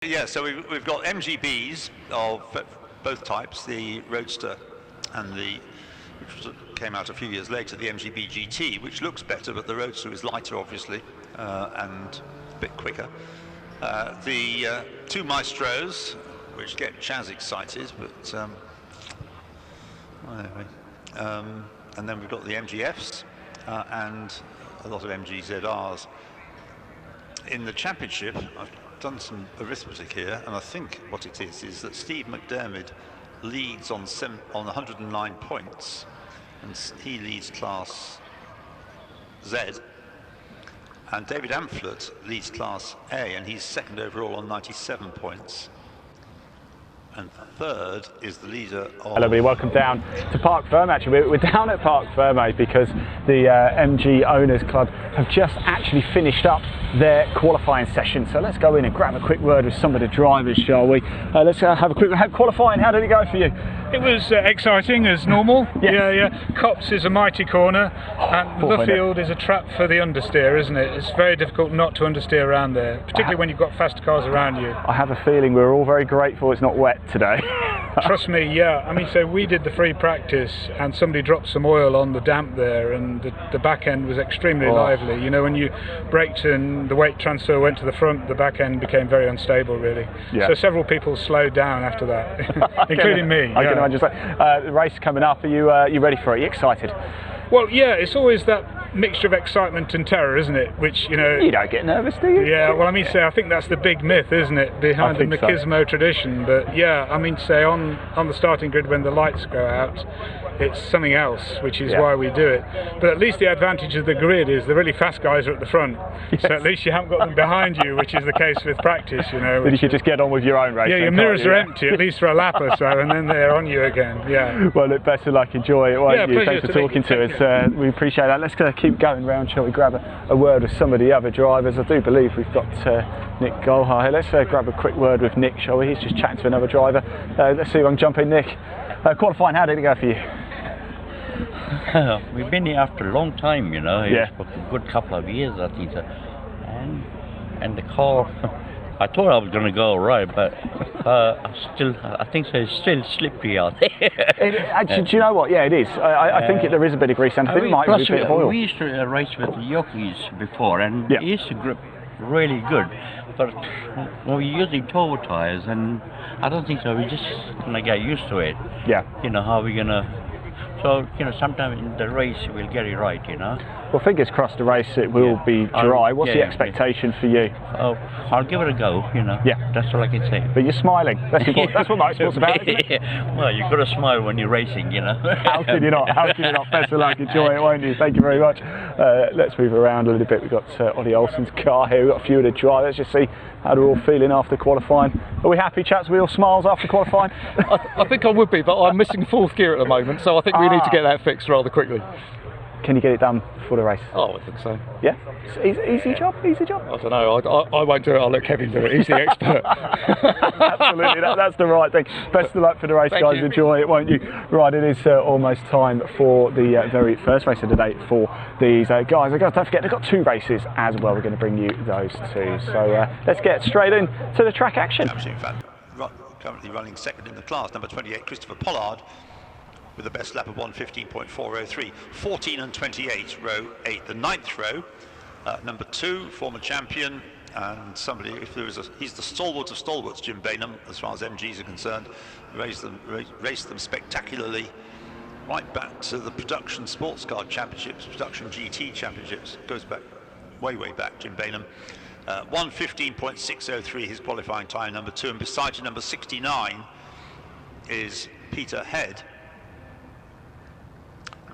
Yeah, so we've got MGBs of both types, the Roadster and which came out a few years later, the MGB GT, which looks better, but the Roadster is lighter, obviously, and a bit quicker. The two Maestros, which get Chaz excited, but anyway. And then we've got the MGFs and a lot of MGZRs. In the championship, I've done some arithmetic here, and I think what it is that Steve McDermott leads on 109 points, and he leads Class Z, and David Amphlett leads Class A, and he's second overall on 97 points. And third is the leader of... Hello everybody, welcome down to Parc Ferme. Actually, we're down at Parc Ferme because the MG Owners Club have just actually finished up their qualifying session. So let's go in and grab a quick word with some of the drivers, shall we? Let's have a quick qualifying. How did it go for you? It was exciting as normal. Yes. Yeah. Copse is a mighty corner, and Luffield is a trap for the understeer, isn't it? It's very difficult not to understeer around there, particularly when you've got fast cars around you. I have a feeling we're all very grateful it's not wet today. Trust me, yeah. I mean, so we did the free practice, and somebody dropped some oil on the damp there, and the back end was extremely lively. You know, when you braked and the weight transfer went to the front, the back end became very unstable, really. Yeah. So several people slowed down after that, including me. I can imagine. The race coming up, are you ready for it? Are you excited? Well, yeah, it's always that mixture of excitement and terror, isn't it? Which, you know... You don't get nervous, do you? Yeah, well, I mean, say, I think that's the big myth, isn't it, behind the machismo tradition. But, yeah, I mean, say, on the starting grid when the lights go out, it's something else, which is why we do it. But at least the advantage of the grid is the really fast guys are at the front. Yes. So at least you haven't got them behind you, which is the case with practice, you know. But you should just get on with your own race. Yeah, your mirrors are empty, at least for a lap or so, and then they're on you again, yeah. Well, look, best of luck, enjoy it, won't you? Thanks for talking to us. We appreciate that. Let's keep going round, shall we? Grab a word with some of the other drivers. I do believe we've got Nick Golhar here. Let's grab a quick word with Nick, shall we? He's just chatting to another driver. Let's see if I can jump in, Nick. Qualifying, how did it go for you? We've been here after a long time, you know. It's for a good couple of years, I think. And the car, I thought I was going to go all right, but I think so. It's still slippery out there. Do you know what? Yeah, it is. I think there is a bit of grease, and I think it might be a bit of oil. We used to race with the Yokis before, and it used to grip really good. But we're using turbo tyres, and I don't think so. We're just going to get used to it. Yeah. You know, how we're going to... So, you know, sometime in the race we'll get it right, you know. Well, fingers crossed the race it will be dry. What's the expectation for you? Oh, I'll give it a go, you know. Yeah. That's all I can say. But you're smiling. That's important. That's what motorsport's about, isn't it? Well, you've got to smile when you're racing, you know. How can you not? How can you not? Best of luck. Enjoy it, won't you? Thank you very much. Let's move around a little bit. We've got Ollie Olsen's car here. We've got a few of the drivers. Let's just see how they're all feeling after qualifying. Are we happy, chaps? Are we all smiles after qualifying? I think I would be, but I'm missing fourth gear at the moment, so I think we need to get that fixed rather quickly. Can you get it done before the race? Oh, I think so. Yeah? Easy job? Easy job? I don't know. I won't do it. I'll let Kevin do it. He's the expert. Absolutely. That's the right thing. Best of luck for the race, guys. Enjoy it, won't you? Right, it is almost time for the very first race of the day for these guys. Don't forget, they've got two races as well. We're going to bring you those two. So let's get straight in to the track action. Currently running second in the class, number 28, Christopher Pollard, with the best lap of 1:15.403. 14 and 28, row 8. The 9th row, number 2, former champion, and somebody, he's the stalwart of stalwarts, Jim Bainham, as far as MGs are concerned. Raced them spectacularly right back to the production sports car championships, production GT championships. Goes back, way back, Jim Bainham. 1:15.603, his qualifying time, number 2, and beside him, number 69, is Peter Head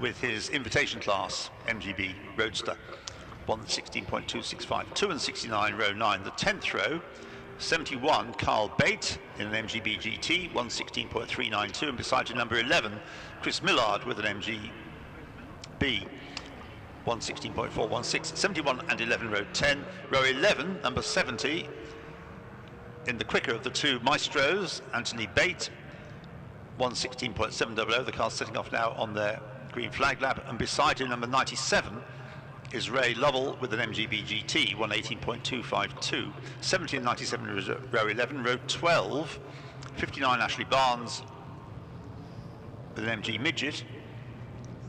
with his invitation class MGB Roadster, 1:16.265. 2 and 69, row 9. The 10th row, 71, Carl Bate in an MGB GT, 1:16.392, and beside him, number 11, Chris Millard with an MGB, 1:16.416. 71 and 11, row 10. Row 11, number 70, in the quicker of the two Maestros, Anthony Bate, 1:16.700. The car's setting off now on their green flag lap, and beside him, number 97, is Ray Lovell with an MGB GT, 118.252. 1797 row 11, row 12. 59 Ashley Barnes with an MG Midget.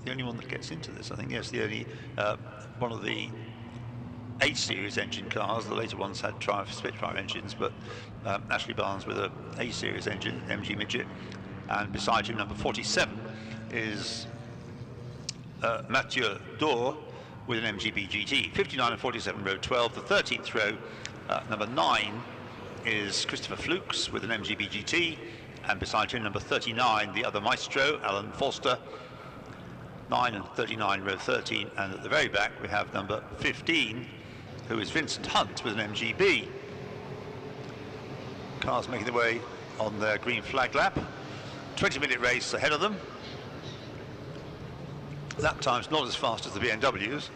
The only one that gets into this, I think. Yes, the only one of the 8 Series engine cars. The later ones had Spitfire engines, but Ashley Barnes with a 8 Series engine, MG Midget. And beside him, number 47, is Mathieu Dor with an MGB GT. 59 and 47, row 12. The 13th row, number 9, is Christopher Flukes with an MGB GT. And beside him, number 39, the other Maestro, Alan Forster. 9 and 39, row 13. And at the very back, we have number 15, who is Vincent Hunt with an MGB. Cars making their way on their green flag lap. 20-minute race ahead of them. Lap time's not as fast as the BMWs.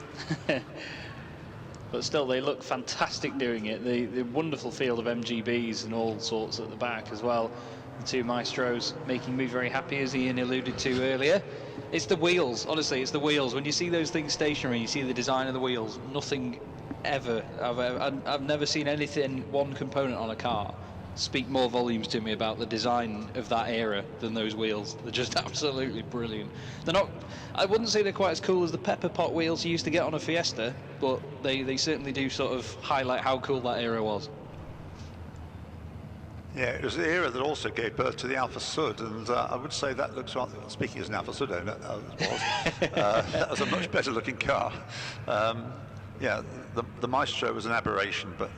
But still, they look fantastic doing it. The wonderful field of MGBs and all sorts at the back as well. The 2 Maestros making me very happy, as Ian alluded to earlier. It's the wheels, honestly, it's the wheels. When you see those things stationary, you see the design of the wheels. Nothing ever, I've never seen anything, one component on a car, speak more volumes to me about the design of that era than those wheels. They're just absolutely brilliant. They're not, I wouldn't say they're quite as cool as the pepper pot wheels you used to get on a Fiesta, but they certainly do sort of highlight how cool that era was. Yeah, it was the era that also gave birth to the Alfa Sud, and I would say that looks, speaking as an Alfa Sud owner, that was a much better looking car. Yeah, the Maestro was an aberration, but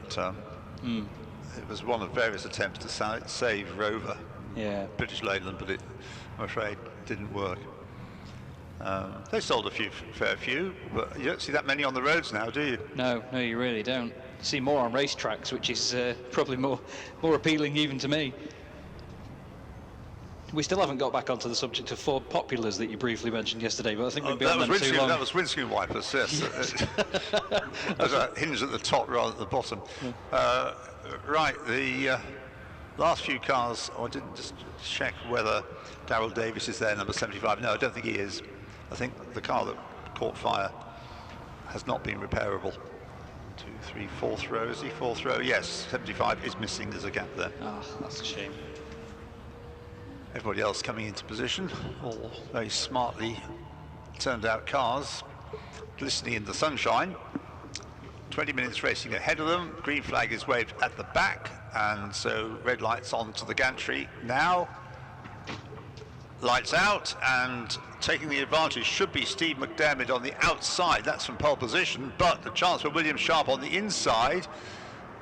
it was one of various attempts to save Rover, British Leyland, but it, I'm afraid, didn't work. They sold a fair few, but you don't see that many on the roads now, do you? No, you really don't. You see more on racetracks, which is probably more appealing even to me. We still haven't got back onto the subject of Ford Populars that you briefly mentioned yesterday, but I think we've been on them too long. That was windscreen wipers, yes. There's a hinge at the top rather than at the bottom. Right, the last few cars, I didn't just check whether Darryl Davis is there, number 75. No, I don't think he is. I think the car that caught fire has not been repairable. 2, 3, 4th row, is he? 4th row, yes, 75 is missing, there's a gap there. Oh, that's a shame. Everybody else coming into position, all very smartly turned out cars, glistening in the sunshine. 20 minutes racing ahead of them, green flag is waved at the back, and so red lights on to the gantry now. Lights out, and taking the advantage should be Steve McDermott on the outside. That's from pole position, but a chance for William Sharp on the inside,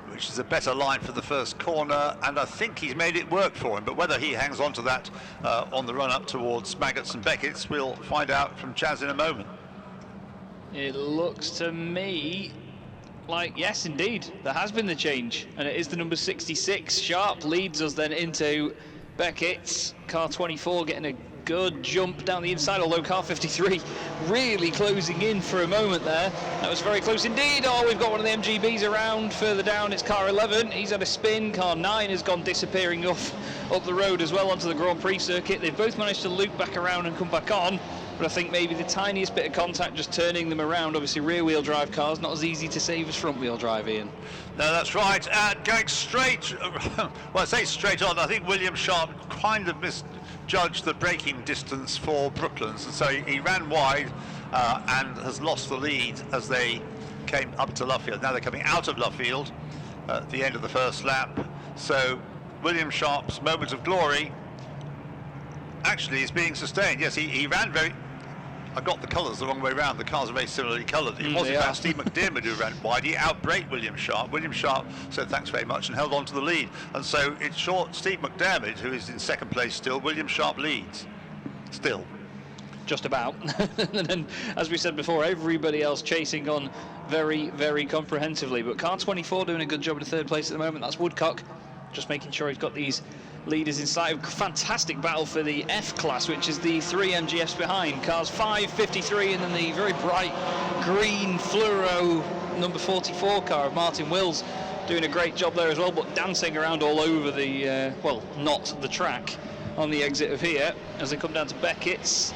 which is a better line for the first corner, and I think he's made it work for him. But whether he hangs on to that on the run up towards Maggots and Beckett's, we'll find out from Chaz in a moment. It looks to me like, yes, indeed, there has been the change, and it is the number 66. Sharp leads us then into Beckett's. Car 24 getting a good jump down the inside, although car 53 really closing in for a moment there. That was very close indeed. Oh, we've got one of the MGBs around further down. It's car 11. He's had a spin. Car 9 has gone disappearing up the road as well onto the Grand Prix circuit. They've both managed to loop back around and come back on, but I think maybe the tiniest bit of contact just turning them around. Obviously rear wheel drive cars not as easy to save as front wheel drive, Ian. No, that's right. Going straight, well, I say straight on, I think William Sharp kind of misjudged the braking distance for Brooklands, and so he ran wide and has lost the lead as they came up to Luffield. Now they're coming out of Luffield at the end of the first lap, so William Sharp's moment of glory actually is being sustained. Yes, he ran very... I got the colours the wrong way around. The cars are very similarly coloured. It was in fact Steve McDermott who ran wide. He outbraked William Sharp. William Sharp said thanks very much and held on to the lead. And so it's short Steve McDermott who is in second place still. William Sharp leads still. Just about. And then, as we said before, everybody else chasing on very, very comprehensively. But car 24 doing a good job in third place at the moment. That's Woodcock, just making sure he's got these leaders inside. Fantastic battle for the F class, which is the 3 MGFs behind. Cars 5, 53, and then the very bright green fluoro number 44 car of Martin Wills doing a great job there as well, but dancing around all over the, well, not the track on the exit of here as they come down to Beckett's.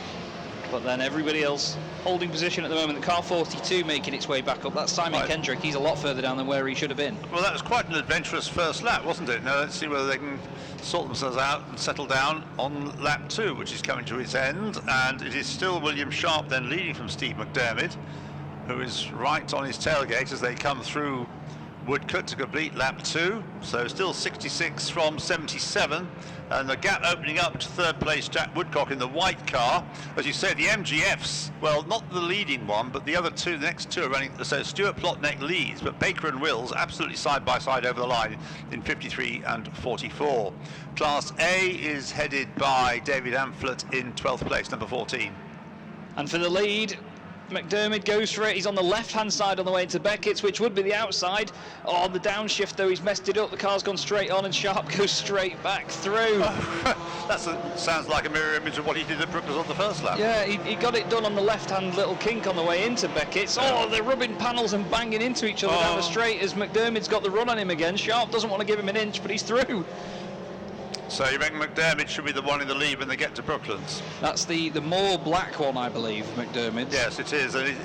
But then everybody else holding position at the moment. The car 42 making its way back up. That's Simon Kendrick. He's a lot further down than where he should have been. Well, that was quite an adventurous first lap, wasn't it? Now let's see whether they can sort themselves out and settle down on lap 2, which is coming to its end. And it is still William Sharp then leading from Steve McDermott, who is right on his tailgate as they come through Woodcote to complete lap 2. So still 66 from 77, and the gap opening up to third place Jack Woodcock in the white car. As you say, the MGFs, well, not the leading one, but the other two, the next two are running. So Stuart Plotnick leads, but Baker and Wills absolutely side by side over the line in 53 and 44. Class A is headed by David Amphlett in 12th place, number 14. And for the lead, McDermott goes for it. He's on the left-hand side on the way into Beckett's, which would be the outside. Oh, on the downshift, though, he's messed it up. The car's gone straight on, and Sharp goes straight back through. Sounds like a mirror image of what he did at Brooklands on the first lap. Yeah, he got it done on the left-hand little kink on the way into Beckett's. Oh, they're rubbing panels and banging into each other down the straight as McDermott's got the run on him again. Sharp doesn't want to give him an inch, but he's through. So you reckon McDermott should be the one in the lead when they get to Brooklands? That's the more black one, I believe, McDermott's. Yes, it is. And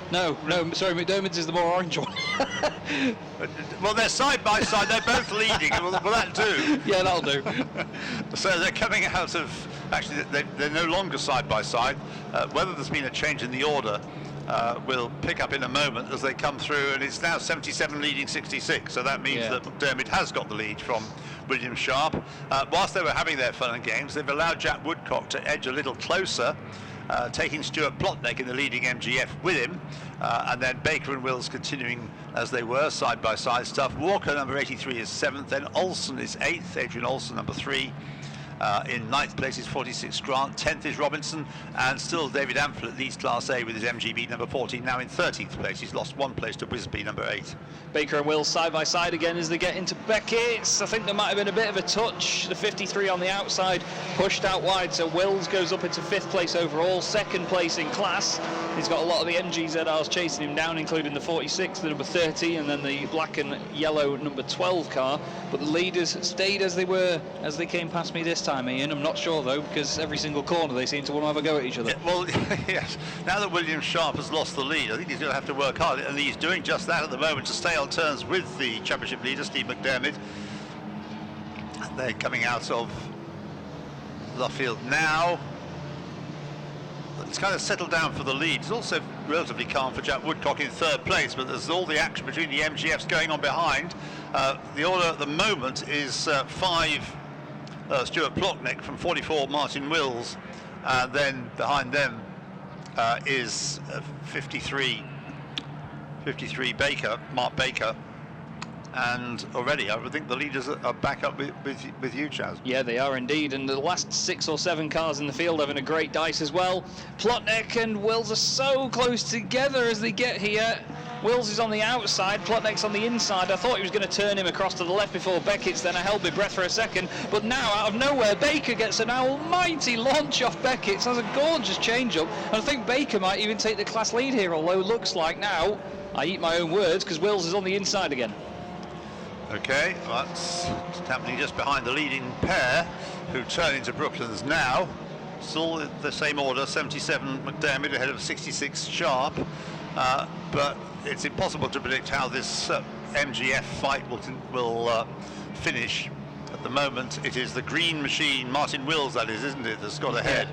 No, sorry, McDermott's is the more orange one. Well, they're side by side. They're both leading. Will that do? Yeah, that'll do. So they're coming out of... Actually, they're no longer side by side. Whether there's been a change in the order, we'll pick up in a moment as they come through, and it's now 77 leading 66. So that means that McDermott has got the lead from William Sharp. Whilst they were having their fun and games, they've allowed Jack Woodcock to edge a little closer, taking Stuart Plotnick in the leading MGF with him, and then Baker and Wills continuing as they were, side by side stuff. Walker, number 83, is 7th, then Olsen is 8th, Adrian Olsen, number 3. In 9th place is 46 Grant, 10th is Robinson, and still David Amphlett leads Class A with his MGB number 14, now in 13th place. He's lost 1 place to Wisby, number 8. Baker and Wills side by side again as they get into Beckett's. I think there might have been a bit of a touch. The 53 on the outside pushed out wide, so Wills goes up into 5th place overall, 2nd place in class. He's got a lot of the MGZRs chasing him down, including the 46, the number 30, and then the black and yellow number 12 car. But the leaders stayed as they were as they came past me this time, Ian. I'm not sure, though, because every single corner they seem to want to have a go at each other. Yeah, well, yes. Now that William Sharp has lost the lead, I think he's going to have to work hard, and he's doing just that at the moment to stay on terms with the championship leader, Steve McDermott. They're coming out of Luffield now. It's kind of settled down for the lead. It's also relatively calm for Jack Woodcock in 3rd place, but there's all the action between the MGFs going on behind. The order at the moment is 5 Stuart Plotnick from 44 Martin Wills, and then behind them is 53 Baker, Mark Baker. And already I would think the leaders are back up with you, Chaz. Yeah, they are indeed, and the last 6 or 7 cars in the field having a great dice as well. Plotnick and Wills are so close together as they get here. Wills is on the outside, Plotnick's on the inside. I thought he was going to turn him across to the left before Beckett's, then I held my breath for a second, but now out of nowhere Baker gets an almighty launch off Beckett's. Has a gorgeous change-up, and I think Baker might even take the class lead here, although it looks like now, I eat my own words, because Wills is on the inside again. Okay, that's happening just behind the leading pair, who turn into Brooklands now. Still the same order, 77 McDermott ahead of 66 Sharp, but it's impossible to predict how this MGF fight will finish. At the moment, it is the green machine, Martin Wills, that is, isn't it, that's got ahead.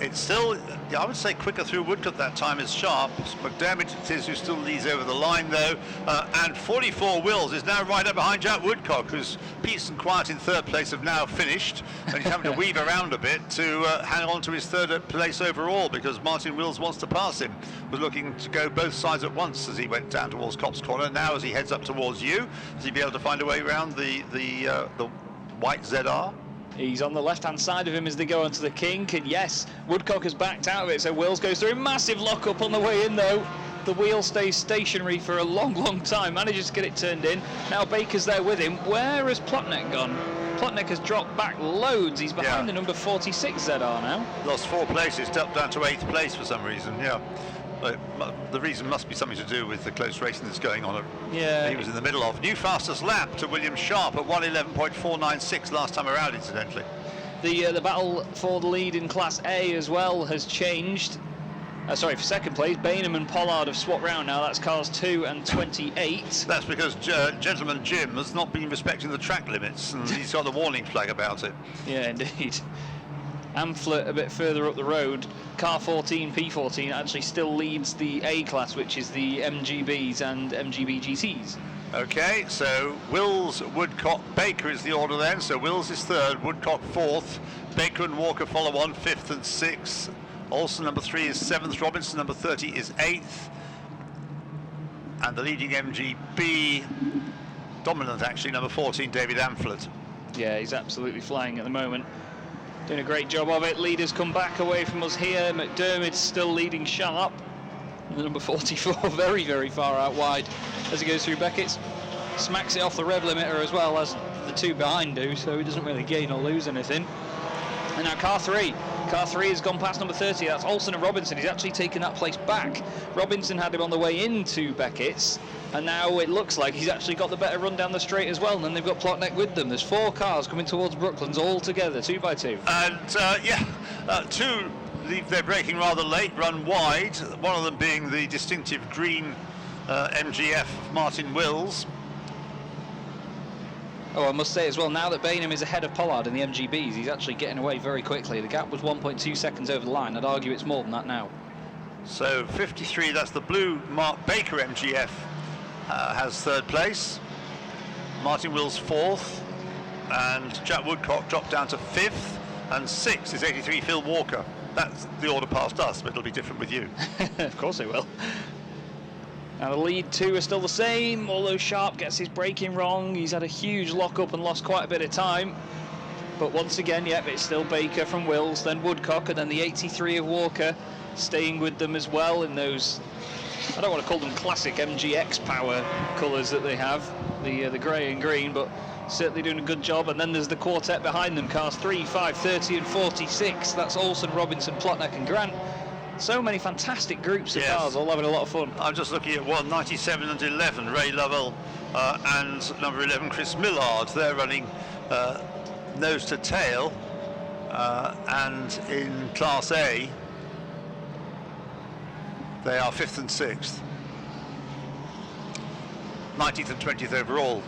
It's still, I would say, quicker through Woodcote that time is Sharp. McDermott it is who still leads over the line, though. And 44 Wills is now right up behind Jack Woodcock, whose peace and quiet in 3rd place have now finished. And he's having to weave around a bit to hang on to his 3rd place overall, because Martin Wills wants to pass him. Was looking to go both sides at once as he went down towards Copse Corner. Now as he heads up towards you, does he be able to find a way around the white ZR? He's on the left-hand side of him as they go onto the kink, and yes, Woodcock has backed out of it, so Wills goes through. Massive lock-up on the way in, though. The wheel stays stationary for a long time, manages to get it turned in. Now Baker's there with him. Where has Plotnick gone? Plotnick has dropped back loads. He's behind the number 46 ZR now. Lost 4 places, stepped down to 8th place for some reason, the reason must be something to do with the close racing that's going on. Yeah, he was in the middle of. New fastest lap to William Sharp at 1:11.496 last time around, incidentally. The battle for the lead in Class A as well has changed. For second place, Bainham and Pollard have swapped round now. That's cars 2 and 28. That's because Gentleman Jim has not been respecting the track limits, and he's got a warning flag about it. Yeah, indeed. Amphlett a bit further up the road. Car 14, P14, actually still leads the A class, which is the MGBs and MGB GTs. Okay, so Wills, Woodcock, Baker is the order then. So Wills is third, Woodcock fourth, Baker and Walker follow on fifth and sixth. Olsen number 3 is 7th, Robinson number 30 is 8th, and the leading MGB, dominant actually, number 14, David Amphlett. Yeah, he's absolutely flying at the moment. Doing a great job of it. Leaders come back away from us here. McDermott's still leading sharp. The number 44 very, very far out wide as he goes through Beckett's. Smacks it off the rev limiter as well as the two behind do, so he doesn't really gain or lose anything. And now car 3. Car 3 has gone past number 30. That's Olsen and Robinson. He's actually taken that place back. Robinson had him on the way into Beckett's, and now it looks like he's actually got the better run down the straight as well. And then they've got Plotnick with them. There's 4 cars coming towards Brooklands all together, 2 by 2. And 2 leave their braking rather late, run wide. One of them being the distinctive green MGF Martin Wills. Oh, I must say as well, now that Bainham is ahead of Pollard in the MGBs, he's actually getting away very quickly. The gap was 1.2 seconds over the line. I'd argue it's more than that now. So 53, that's the blue Mark Baker MGF, has third place. Martin Wills fourth, and Jack Woodcock dropped down to 5th, and 6th is 83 Phil Walker. That's the order past us, but it'll be different with you. Of course it will. Now the lead 2 are still the same, although Sharp gets his braking wrong. He's had a huge lock-up and lost quite a bit of time. But once again, yep, it's still Baker from Wills, then Woodcock, and then the 83 of Walker staying with them as well in those, I don't want to call them classic MGX power colours that they have, the grey and green, but certainly doing a good job. And then there's the quartet behind them, cars 3, 5, 30 and 46. That's Olsen, Robinson, Plotnick and Grant. So many fantastic groups of cars, all having a lot of fun. I'm just looking at 197 and 11, Ray Lovell and number 11, Chris Millard. They're running nose to tail, and in Class A, they are 5th and 6th. 19th and 20th overall.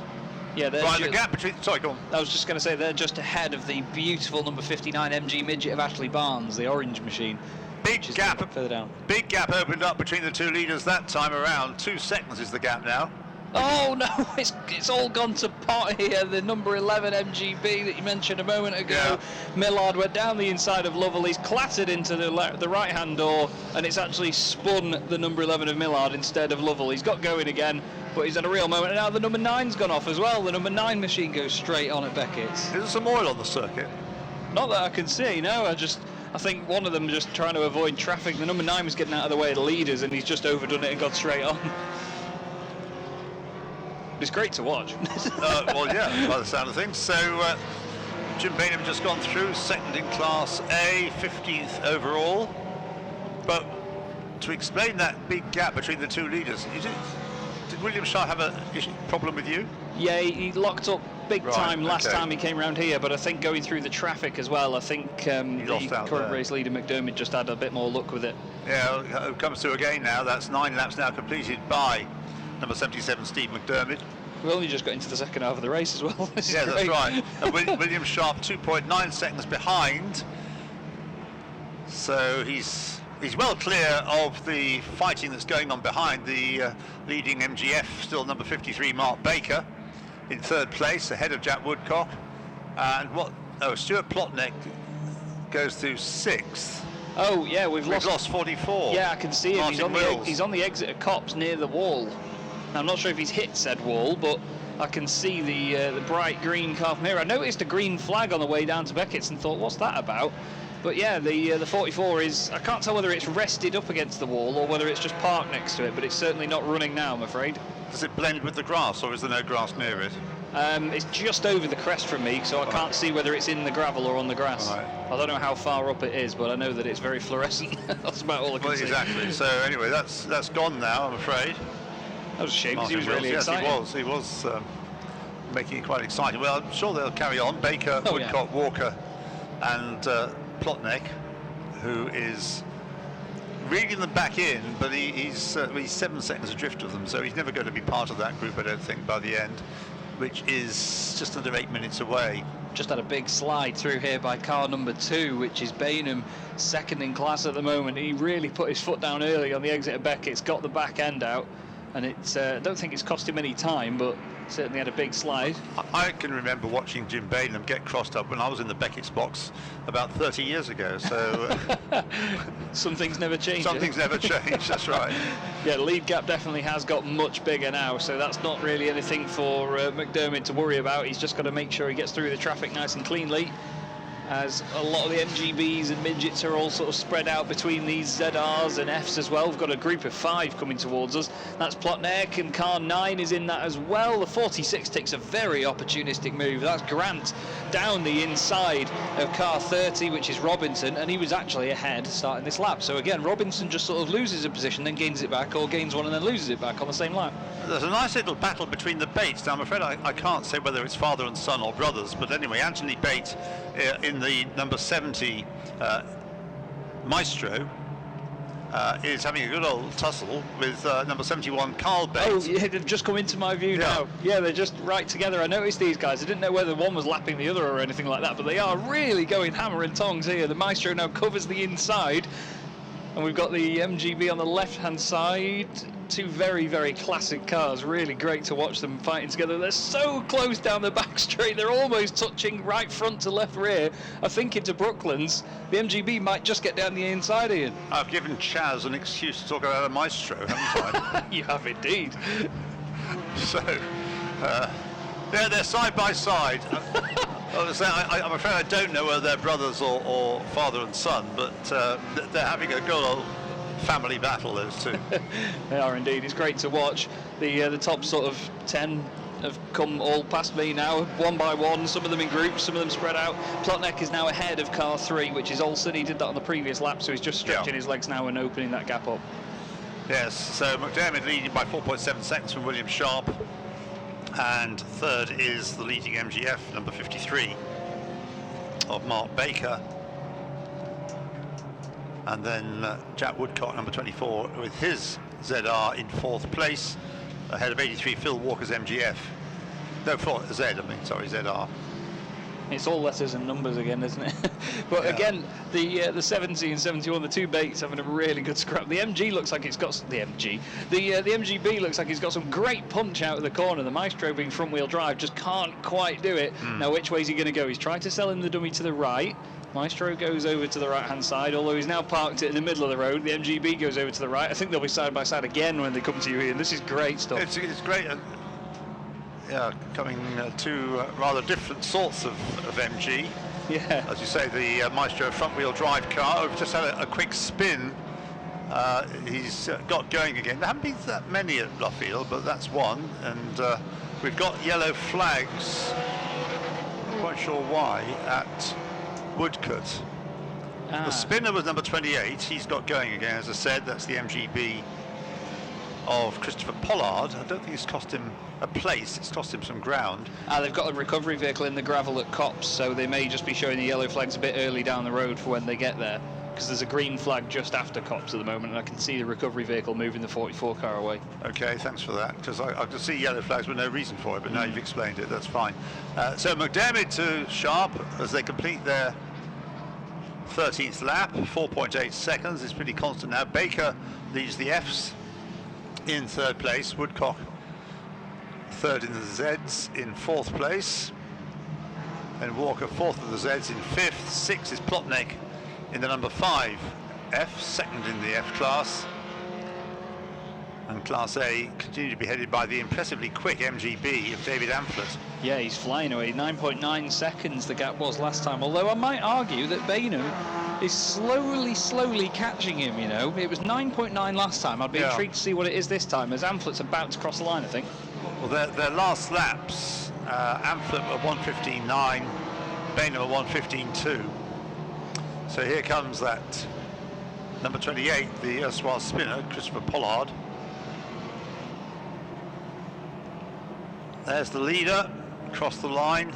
Yeah, right, the gap between. Sorry, go on. I was just going to say they're just ahead of the beautiful number 59 MG Midget of Ashley Barnes, the orange machine. Big gap further down. Big gap opened up between the 2 leaders that time around. 2 seconds is the gap now. Oh no, it's all gone to pot here. The number 11 MGB that you mentioned a moment ago. Yeah. Millard went down the inside of Lovell. He's clattered into the right hand door, and it's actually spun the number 11 of Millard instead of Lovell. He's got going again, but he's had a real moment. And now the number 9's gone off as well. The number 9 machine goes straight on at Beckett's. Is there some oil on the circuit? Not that I can see, no. I think one of them just trying to avoid traffic. The number 9 was getting out of the way of the leaders, and he's just overdone it and gone straight on. It's great to watch. Well, yeah, by the sound of things. So Jim Bainham just gone through, 2nd in Class A, 15th overall. But to explain that big gap between the 2 leaders, did William Sharp have a problem with you? Yeah, he locked up big time last time he came around here, but I think going through the traffic as well, I think the current race leader McDermott just had a bit more luck with it. Yeah, it comes through again now. That's 9 laps now completed by number 77 Steve McDermott. We only just got into the second half of the race as well. Yeah, that's right. And William Sharp 2.9 seconds behind, so he's well clear of the fighting that's going on behind. The leading MGF, still number 53 Mark Baker in 3rd place, ahead of Jack Woodcock. And Stuart Plotnick goes through 6th. Oh yeah, we've lost 44. Yeah, I can see him. He's on the exit of Copse near the wall. Now, I'm not sure if he's hit said wall, but I can see the bright green car from here. I noticed a green flag on the way down to Beckett's and thought, what's that about? But yeah, the 44 is, I can't tell whether it's rested up against the wall or whether it's just parked next to it, but it's certainly not running now, I'm afraid. Does it blend with the grass, or is there no grass near it? It's just over the crest from me, so I can't see whether it's in the gravel or on the grass. Right. I don't know how far up it is, but I know that it's very fluorescent. That's about all I can see. Exactly. So anyway, that's gone now, I'm afraid. That was a shame, because he was really exciting. Yes, he was making it quite exciting. Well, I'm sure they'll carry on. Baker, Woodcock, Walker and Plotnick, who is reeling them back in, but he's 7 seconds adrift of them, so he's never going to be part of that group, I don't think, by the end, which is just under 8 minutes away. Just had a big slide through here by car number 2, which is Bainham, second in class at the moment. He really put his foot down early on the exit of Beckett's, got the back end out, and I don't think it's cost him any time, but certainly had a big slide. I can remember watching Jim Bainham get crossed up when I was in the Beckett's box about 30 years ago, so... Some things never change. Some things never change, that's right. Yeah, the lead gap definitely has got much bigger now, so that's not really anything for McDermott to worry about. He's just got to make sure he gets through the traffic nice and cleanly, as a lot of the MGBs and midgets are all sort of spread out between these ZRs and Fs as well. We've got a group of 5 coming towards us. That's Plotnick, and car 9 is in that as well. The 46 takes a very opportunistic move. That's Grant down the inside of car 30, which is Robinson, and he was actually ahead starting this lap. So again, Robinson just sort of loses a position, then gains it back, or gains one and then loses it back on the same lap. There's a nice little battle between the Bates. Now, I'm afraid I can't say whether it's father and son or brothers, but anyway, Anthony Bate in the number 70 Maestro is having a good old tussle with number 71 Carl Bate. Oh, yeah, they've just come into my view now. Yeah, they're just right together. I noticed these guys. I didn't know whether one was lapping the other or anything like that, but they are really going hammer and tongs here. The Maestro now covers the inside, and we've got the MGB on the left-hand side. 2 very, very classic cars. Really great to watch them fighting together. They're so close down the back straight. They're almost touching right front to left rear. I think into Brooklands, the MGB might just get down the inside, Ian. I've given Chaz an excuse to talk about a Maestro, haven't I? You have indeed. So, they're side by side. I'm afraid I don't know whether they're brothers or father and son, but they're having a good old family battle, those 2. They are indeed. It's great to watch. The top sort of 10 have come all past me now, one by one, some of them in groups, some of them spread out. Plotnick is now ahead of car 3, which is Olsen. He did that on the previous lap, so he's just stretching his legs now and opening that gap up. Yes, so McDermott leading by 4.7 seconds from William Sharp, and third is the leading MGF, number 53, of Mark Baker. And then Jack Woodcock, number 24, with his ZR in 4th place, ahead of 83 Phil Walker's MGF. No, ZR. It's all letters and numbers again, isn't it? But again, the 70 and 71, the 2 Bates having a really good scrap. The MG looks like it's got the MGB looks like it's got some great punch out of the corner. The Maestro, being front wheel drive, just can't quite do it. Now, which way is he going to go? He's trying to sell him the dummy to the right. Maestro goes over to the right-hand side, although he's now parked it in the middle of the road. The MGB goes over to the right. I think they'll be side by side again when they come to you, Ian. This is great stuff. It's great. Coming 2 rather different sorts of MG. Yeah. As you say, the Maestro front-wheel drive car. We've just had a quick spin. He's got going again. There haven't been that many at Luffield, but that's one. And we've got yellow flags. Not quite sure why at Woodcote. The spinner was number 28. He's got going again, as I said. That's the MGB of Christopher Pollard. I don't think it's cost him a place, it's cost him some ground. They've got a recovery vehicle in the gravel at Copse, so they may just be showing the yellow flags a bit early down the road for when they get there, because there's a green flag just after Copse at the moment, and I can see the recovery vehicle moving the 44 car away. Okay, thanks for that, because I could see yellow flags with no reason for it, but now you've explained it, that's fine. So McDermott to Sharp as they complete their 13th lap, 4.8 seconds. It's pretty constant now. Baker leads the Fs in 3rd place. Woodcock 3rd in the Zs in 4th place. And Walker 4th of the Zs in 5th. 6th is Plotnick in the number 5 F, 2nd in the F class. And Class A continue to be headed by the impressively quick MGB of David Amphlett. Yeah, he's flying away. 9.9 seconds the gap was last time. Although I might argue that Bainham is slowly catching him, you know. It was 9.9 last time. I'd be intrigued to see what it is this time, as Amphlett's about to cross the line, I think. Well, their last laps, Amphlett were 1:15.9, Bainham were 1:15.2. So here comes that number 28, the erstwhile spinner, Christopher Pollard. There's the leader across the line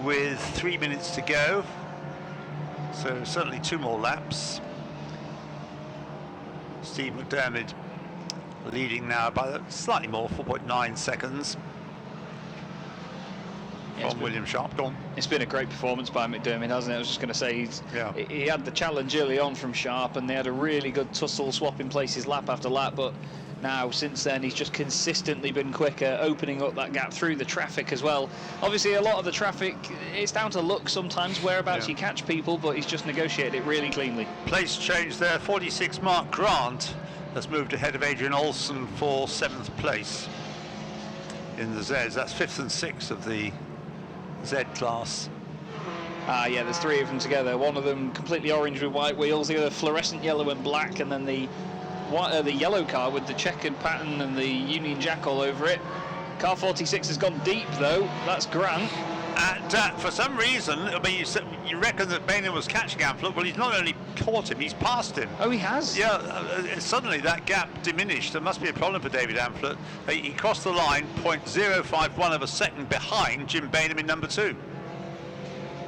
with 3 minutes to go. So certainly 2 more laps. Steve McDermott leading now by slightly more, 4.9 seconds. From William Sharp. Go on. It's been a great performance by McDermott, hasn't it? I was just going to say, he had the challenge early on from Sharp, and they had a really good tussle, swapping places lap after lap, but now since then he's just consistently been quicker, opening up that gap through the traffic as well. Obviously a lot of the traffic, it's down to luck sometimes, whereabouts you catch people, but he's just negotiated it really cleanly. Place change there, 46 Mark Grant has moved ahead of Adrian Olsen for 7th place in the Zs. That's 5th and 6th of the Z class. Yeah, there's 3 of them together. One of them completely orange with white wheels, the other fluorescent yellow and black, and then the yellow car with the checkered pattern and the Union Jack all over it. Car 46 has gone deep though, that's Grant. And for some reason, I mean, you reckon that Bainham was catching Amphlett. Well, he's not only caught him, he's passed him. Oh, he has? Yeah, suddenly that gap diminished. There must be a problem for David Amphlett. He crossed the line 0.051 of a second behind Jim Bainham in number 2.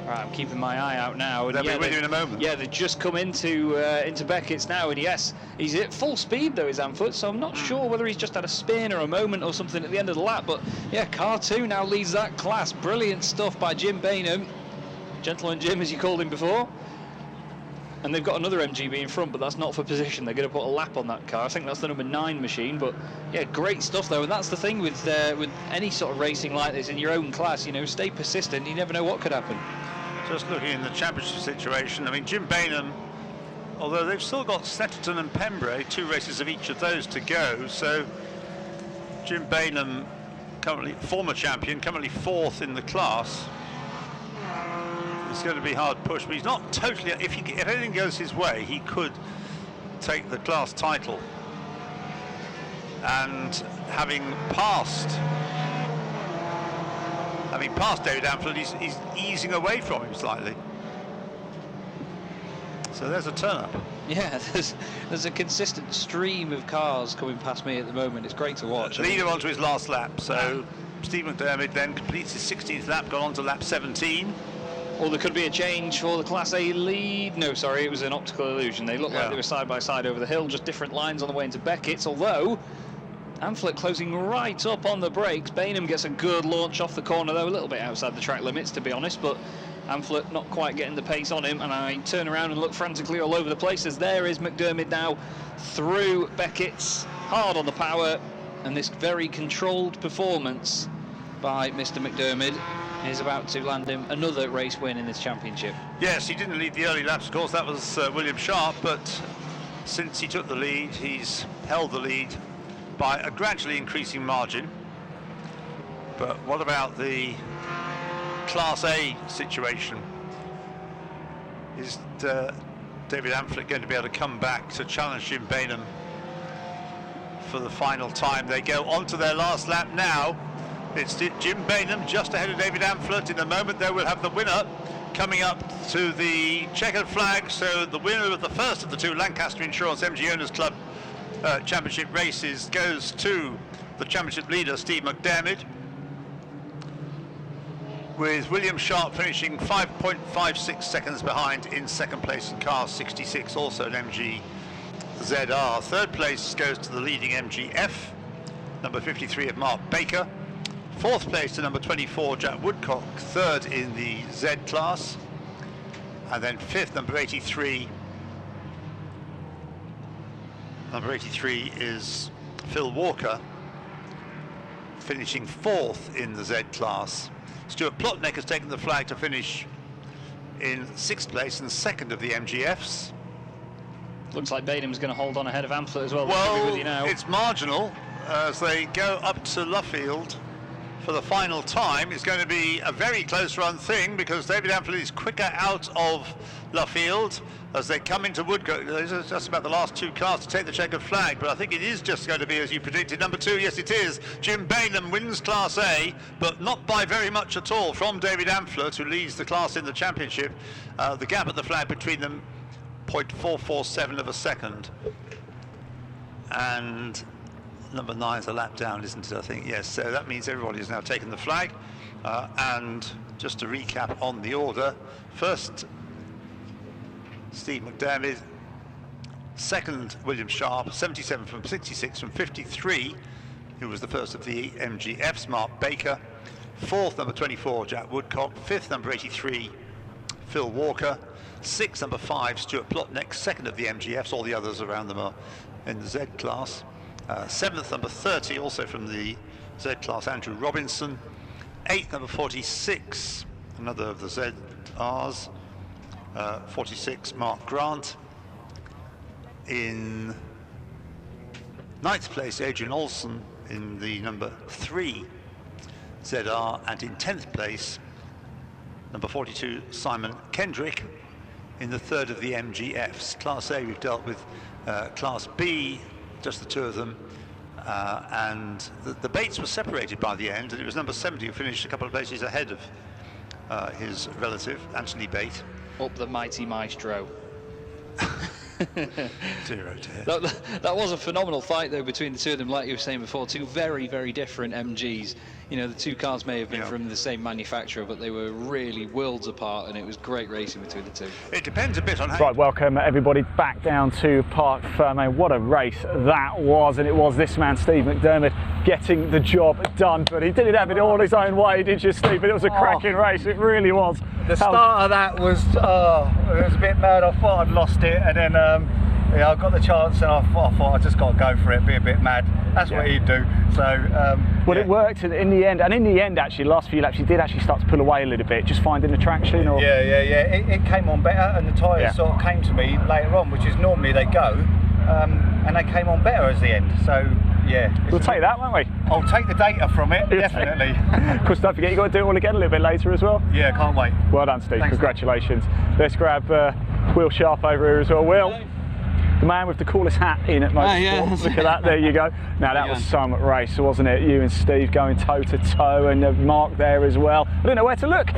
Right, I'm keeping my eye out now. They'll be with you in a moment. Yeah, they've just come into Beckett's now, and yes, he's at full speed though, is Amphlett, so I'm not sure whether he's just had a spin or a moment or something at the end of the lap, but yeah, car 2 now leads that class. Brilliant stuff by Jim Bainham. Gentleman Jim, as you called him before. And they've got another MGB in front, but that's not for position. They're going to put a lap on that car. I think that's the number 9 machine, but yeah, great stuff though, and that's the thing with any sort of racing like this in your own class, you know, stay persistent, you never know what could happen. Just looking in the championship situation, I mean, Jim Bainham, although they've still got Snetterton and Pembrey, 2 races of each of those to go, so Jim Bainham, currently former champion, currently 4th in the class. It's going to be hard push, but he's not totally, if anything goes his way, he could take the class title. And having passed David Amphlett, he's easing away from him slightly. So there's a turn-up. Yeah, there's a consistent stream of cars coming past me at the moment. It's great to watch. Leader onto his last lap, so Steve McDermott then completes his 16th lap, gone on to lap 17. Or there could be a change for the Class A lead. No, sorry, it was an optical illusion. They looked like they were side by side over the hill, just different lines on the way into Beckett's, although Amphlett closing right up on the brakes. Bainham gets a good launch off the corner though, a little bit outside the track limits to be honest, but Amphlett not quite getting the pace on him, and I turn around and look frantically all over the place as there is McDermott now through Beckett's, hard on the power, and this very controlled performance by Mr. McDermott is about to land him another race win in this championship. Yes, he didn't lead the early laps, of course, that was William Sharp, but since he took the lead, he's held the lead by a gradually increasing margin. But what about the Class A situation? Is David Amphlett going to be able to come back to challenge Jim Bainham for the final time? They go on to their last lap now. It's Jim Bainham just ahead of David Amphlett. In a moment they will have the winner coming up to the checkered flag, so the winner of the first of the 2 Lancaster Insurance MG Owners Club championship races goes to the championship leader Steve McDermott, with William Sharp finishing 5.56 seconds behind in 2nd place in car 66, also an MG ZR. 3rd place goes to the leading MGF, number 53 of Mark Baker. 4th place to number 24 Jack Woodcock, 3rd in the Z class, and then 5th number 83. Number 83 is Phil Walker, finishing 4th in the Z class. Stuart Plotnick has taken the flag to finish in 6th place and 2nd of the MGFs. Looks like Bainham's going to hold on ahead of Amphlett as well. Well, with you now. It's marginal as they go up to Luffield for the final time. It's going to be a very close run thing because David Amphlett is quicker out of Luffield as they come into Woodcock. It's just about the last 2 cars to take the checkered flag, but I think it is just going to be as you predicted. Number 2, yes it is. Jim Bainham wins Class A, but not by very much at all from David Amphlett, who leads the class in the championship. The gap at the flag between them, 0.447 of a second. And number 9 is a lap down, isn't it? I think, yes. So that means everybody has now taken the flag. And just to recap on the order, first Steve McDermott, Second, William Sharp, 77 from 66 from 53, who was the first of the MGFs, Mark Baker. Fourth, number 24, Jack Woodcock. Fifth, number 83, Phil Walker. Sixth, number 5, Stuart Plotnick, second of the MGFs. All the others around them are in the Z class. Seventh, number 30, also from the Z class, Andrew Robinson. Eighth, number 46, another of the ZRs, 46, Mark Grant. In ninth place, Adrian Olsen in the number 3 ZR, and in 10th place, number 42, Simon Kendrick, in the third of the MGFs. Class A, we've dealt with Class B, just the two of them, and the Bates was separated by the end, and it was number 70 who finished a couple of places ahead of his relative, Anthony Bate. Up the mighty maestro. 0-10. That was a phenomenal fight though between the two of them, like you were saying before. Two very, very different MGs. You know, the two cars may have been from the same manufacturer, but they were really worlds apart, and it was great racing between the two. It depends a bit on how... Right, welcome everybody back down to Parc Fermé. What a race that was, and it was this man, Steve McDermott, getting the job done, but he didn't have it all his own way, did you, Steve? But it was a cracking race, it really was. The start of that was, it was a bit mad. I thought I'd lost it, and then I got the chance, and I thought I just got to go for it, be a bit mad. That's what he'd do. So, well, it worked in the end, and in the end, actually, last few laps, he did actually start to pull away a little bit, just finding the traction. Or... Yeah. It came on better, and the tyres sort of came to me later on, which is normally they go, and they came on better as the end. So. Yeah, we'll take that, won't we? I'll take the data from it, definitely. Of course, don't forget, you've got to do it all again a little bit later as well. Yeah, can't wait. Well done, Steve. Thanks, congratulations. Let's grab Will Sharp over here as well. Will, the man with the coolest hat in at Motorsport. Look at that, there you go. Now, that was some race, wasn't it? You and Steve going toe-to-toe, and Mark there as well. I don't know where to look.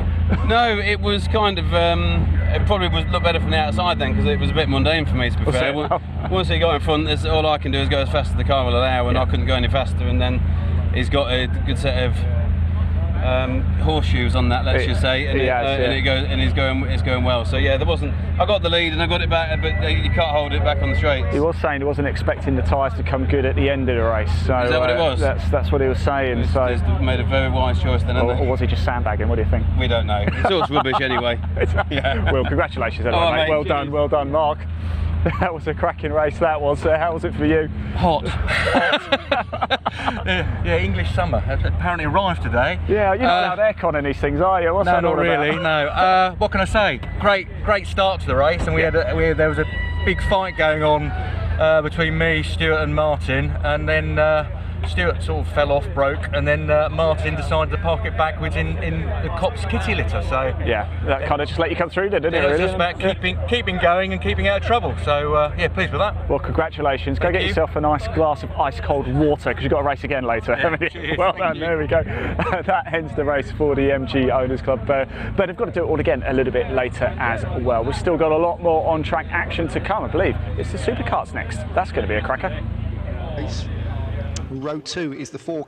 No, it was kind of, it probably was look better from the outside then, because it was a bit mundane for me, to be fair. Once he got in front, all I can do is go as fast as the car will allow, and I couldn't go any faster, and then he's got a good set of horseshoes on that, let's just say, and it's going well. So yeah, there wasn't. I got the lead and I got it back, but you can't hold it back on the straights. He was saying he wasn't expecting the tyres to come good at the end of the race. So is that what it was? That's what he was saying. He's made a very wise choice then. Or was he just sandbagging? What do you think? We don't know. It's all rubbish anyway. Well, congratulations anyway, mate. Well done, Mark. That was a cracking race, that was. How was it for you? Hot. Yeah, English summer. Apparently arrived today. Yeah, you're not allowed aircon in these things, are you? What's that all not really, about? no. What can I say? Great start to the race, and there was a big fight going on between me, Stuart and Martin, and then Stuart sort of fell off, broke, and then Martin decided to park it backwards in the cop's kitty litter. So yeah, that kind of just let you come through, didn't it? It was just about keeping going and keeping out of trouble. So yeah, pleased with that. Well, congratulations. Go get yourself a nice glass of ice cold water, because you've got to race again later. Yeah, well done. There we go. That ends the race for the MG Owners Club. But I've got to do it all again a little bit later as well. We've still got a lot more on-track action to come, I believe. It's the Supercarts next. That's going to be a cracker. Row 2 is the 4